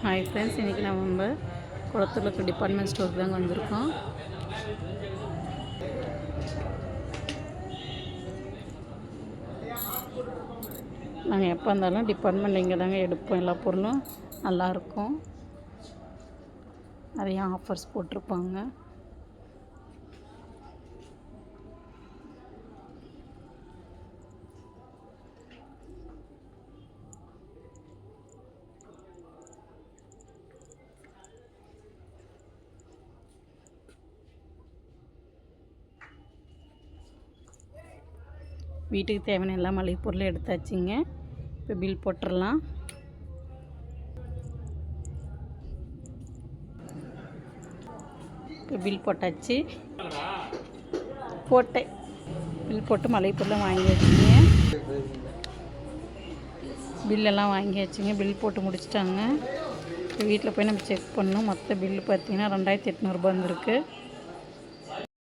Hi friends, இன்றைக்கி நம்ம குளத்தூரில் இருக்க டிபார்ட்மெண்ட் ஸ்டோருக்கு தாங்க வந்திருக்கோம். நாங்கள் எப்போ இருந்தாலும் டிபார்ட்மெண்ட் இங்கே தாங்க எடுப்போம். எல்லா பொருளும் நல்லாயிருக்கும். நிறையா ஆஃபர்ஸ் போட்டிருப்பாங்க. வீட்டுக்கு தேவையான எல்லா மளிகை பொருளும் எடுத்தாச்சுங்க. இப்போ பில் போட்டுடலாம். இப்போ பில் போட்டாச்சு. பில் போட்டு மளிகை பொருளெலாம் வாங்கியாச்சுங்க. பில்லெல்லாம் வாங்கியாச்சுங்க. பில் போட்டு முடிச்சிட்டாங்க. இப்போ வீட்டில் போய் நம்ம செக் பண்ணணும். மொத்த பில்லு பார்த்திங்கன்னா 2800 ரூபா வந்திருக்கு.